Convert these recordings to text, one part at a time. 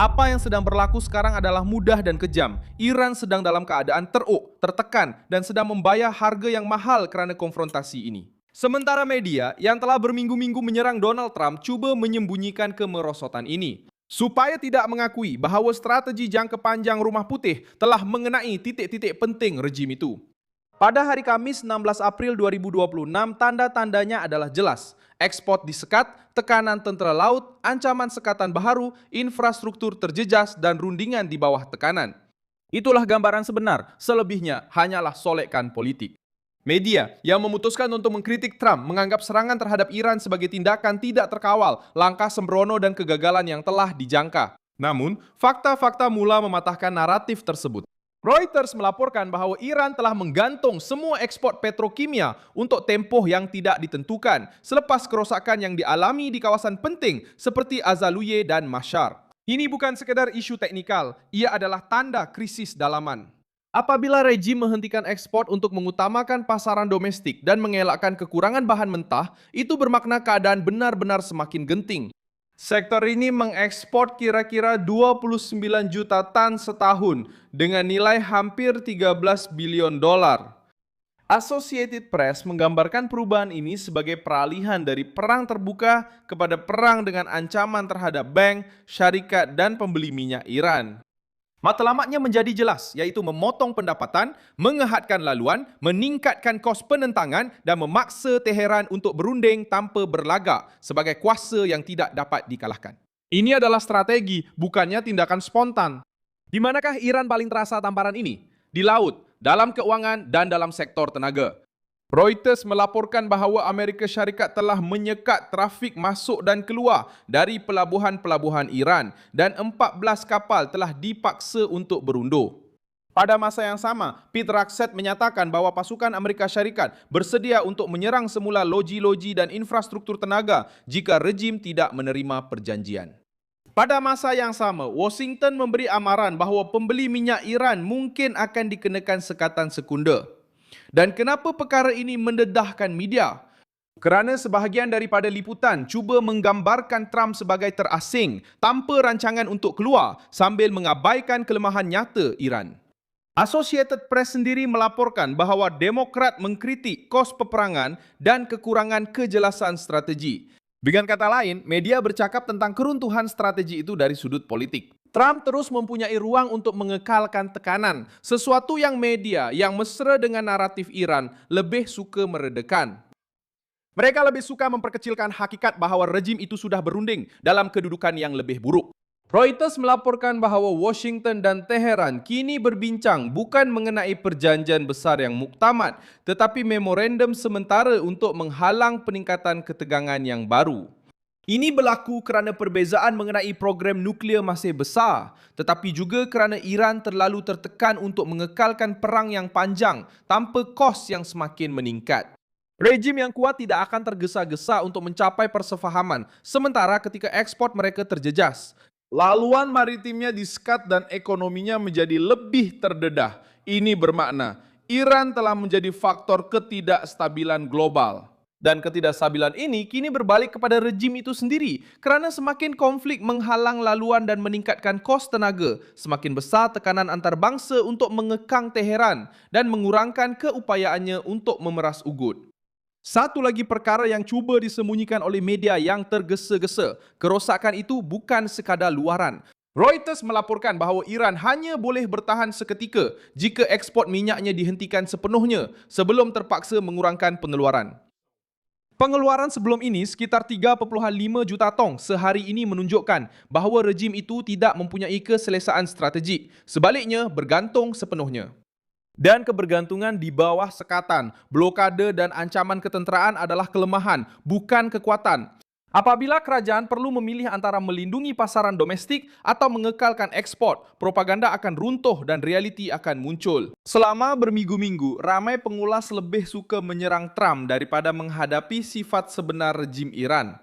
Apa yang sedang berlaku sekarang adalah mudah dan kejam. Iran sedang dalam keadaan tertekan, dan sedang membayar harga yang mahal kerana konfrontasi ini. Sementara media yang telah berminggu-minggu menyerang Donald Trump cuba menyembunyikan kemerosotan ini, supaya tidak mengakui bahawa strategi jangka panjang Rumah Putih telah mengenai titik-titik penting rejim itu. Pada hari Kamis 16 April 2026, tanda-tandanya adalah jelas. Ekspor disekat, tekanan tentera laut, ancaman sekatan baharu, infrastruktur terjejas, dan rundingan di bawah tekanan. Itulah gambaran sebenar, selebihnya hanyalah solekan politik. Media yang memutuskan untuk mengkritik Trump menganggap serangan terhadap Iran sebagai tindakan tidak terkawal, langkah sembrono dan kegagalan yang telah dijangka. Namun, fakta-fakta mula mematahkan naratif tersebut. Reuters melaporkan bahawa Iran telah menggantung semua ekspor petrokimia untuk tempoh yang tidak ditentukan selepas kerosakan yang dialami di kawasan penting seperti Azaluye dan Mashhar. Ini bukan sekadar isu teknikal, ia adalah tanda krisis dalaman. Apabila rejim menghentikan ekspor untuk mengutamakan pasaran domestik dan mengelakkan kekurangan bahan mentah, itu bermakna keadaan benar-benar semakin genting. Sektor ini mengekspor kira-kira 29 juta tan setahun dengan nilai hampir 13 bilion dolar. Associated Press menggambarkan perubahan ini sebagai peralihan dari perang terbuka kepada perang dengan ancaman terhadap bank, syarikat, dan pembeli minyak Iran. Matlamatnya menjadi jelas, yaitu memotong pendapatan, mengehadkan laluan, meningkatkan kos penentangan dan memaksa Teheran untuk berunding tanpa berlagak sebagai kuasa yang tidak dapat dikalahkan. Ini adalah strategi, bukannya tindakan spontan. Di manakah Iran paling terasa tamparan ini? Di laut, dalam keuangan, dan dalam sektor tenaga. Reuters melaporkan bahawa Amerika Syarikat telah menyekat trafik masuk dan keluar dari pelabuhan-pelabuhan Iran dan 14 kapal telah dipaksa untuk berundur. Pada masa yang sama, Pete Hegseth menyatakan bahawa pasukan Amerika Syarikat bersedia untuk menyerang semula loji-loji dan infrastruktur tenaga jika rejim tidak menerima perjanjian. Pada masa yang sama, Washington memberi amaran bahawa pembeli minyak Iran mungkin akan dikenakan sekatan sekunda. Dan kenapa perkara ini mendedahkan media? Kerana sebahagian daripada liputan cuba menggambarkan Trump sebagai terasing tanpa rancangan untuk keluar sambil mengabaikan kelemahan nyata Iran. Associated Press sendiri melaporkan bahawa Demokrat mengkritik kos peperangan dan kekurangan kejelasan strategi. Dengan kata lain, media bercakap tentang keruntuhan strategi itu dari sudut politik. Trump terus mempunyai ruang untuk mengekalkan tekanan, sesuatu yang media yang mesra dengan naratif Iran lebih suka meredakan. Mereka lebih suka memperkecilkan hakikat bahawa rejim itu sudah berunding dalam kedudukan yang lebih buruk. Reuters melaporkan bahawa Washington dan Teheran kini berbincang bukan mengenai perjanjian besar yang muktamad, tetapi memorandum sementara untuk menghalang peningkatan ketegangan yang baru. Ini berlaku kerana perbezaan mengenai program nuklear masih besar, tetapi juga kerana Iran terlalu tertekan untuk mengekalkan perang yang panjang tanpa kos yang semakin meningkat. Rejim yang kuat tidak akan tergesa-gesa untuk mencapai persefahaman, sementara ketika ekspor mereka terjejas. Laluan maritimnya disekat dan ekonominya menjadi lebih terdedah. Ini bermakna Iran telah menjadi faktor ketidakstabilan global. Dan ketidakstabilan ini kini berbalik kepada rejim itu sendiri kerana semakin konflik menghalang laluan dan meningkatkan kos tenaga, semakin besar tekanan antarabangsa untuk mengekang Teheran dan mengurangkan keupayaannya untuk memeras ugut. Satu lagi perkara yang cuba disembunyikan oleh media yang tergesa-gesa, kerosakan itu bukan sekadar luaran. Reuters melaporkan bahawa Iran hanya boleh bertahan seketika jika ekspor minyaknya dihentikan sepenuhnya sebelum terpaksa mengurangkan pengeluaran. Pengeluaran sebelum ini sekitar 3,5 juta tong sehari ini menunjukkan bahawa rejim itu tidak mempunyai keselesaan strategik, sebaliknya bergantung sepenuhnya. Dan kebergantungan di bawah sekatan, blokade dan ancaman ketenteraan adalah kelemahan, bukan kekuatan. Apabila kerajaan perlu memilih antara melindungi pasaran domestik atau mengekalkan ekspor, propaganda akan runtuh dan realiti akan muncul. Selama berminggu-minggu, ramai pengulas lebih suka menyerang Trump daripada menghadapi sifat sebenar rejim Iran.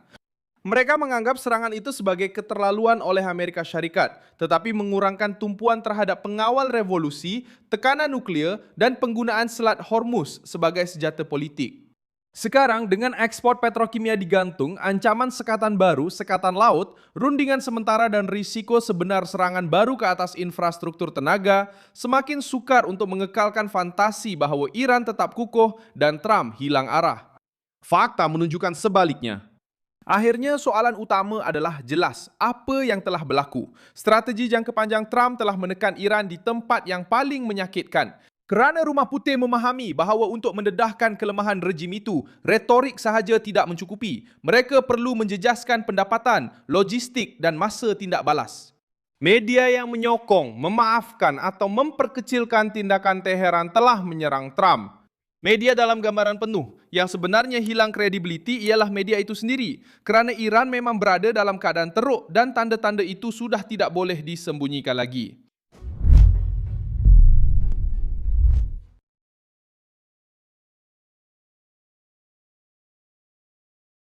Mereka menganggap serangan itu sebagai keterlaluan oleh Amerika Syarikat, tetapi mengurangkan tumpuan terhadap pengawal revolusi, tekanan nuklear, dan penggunaan Selat Hormuz sebagai senjata politik. Sekarang dengan ekspor petrokimia digantung, ancaman sekatan baru, sekatan laut, rundingan sementara dan risiko sebenar serangan baru ke atas infrastruktur tenaga semakin sukar untuk mengekalkan fantasi bahwa Iran tetap kukuh dan Trump hilang arah. Fakta menunjukkan sebaliknya. Akhirnya soalan utama adalah jelas apa yang telah berlaku. Strategi jangka panjang Trump telah menekan Iran di tempat yang paling menyakitkan. Kerana Rumah Putih memahami bahawa untuk mendedahkan kelemahan rejim itu, retorik sahaja tidak mencukupi. Mereka perlu menjejaskan pendapatan, logistik dan masa tindak balas. Media yang menyokong, memaafkan atau memperkecilkan tindakan Teheran telah menyerang Trump. Media dalam gambaran penuh, yang sebenarnya hilang kredibiliti ialah media itu sendiri. Kerana Iran memang berada dalam keadaan teruk dan tanda-tanda itu sudah tidak boleh disembunyikan lagi.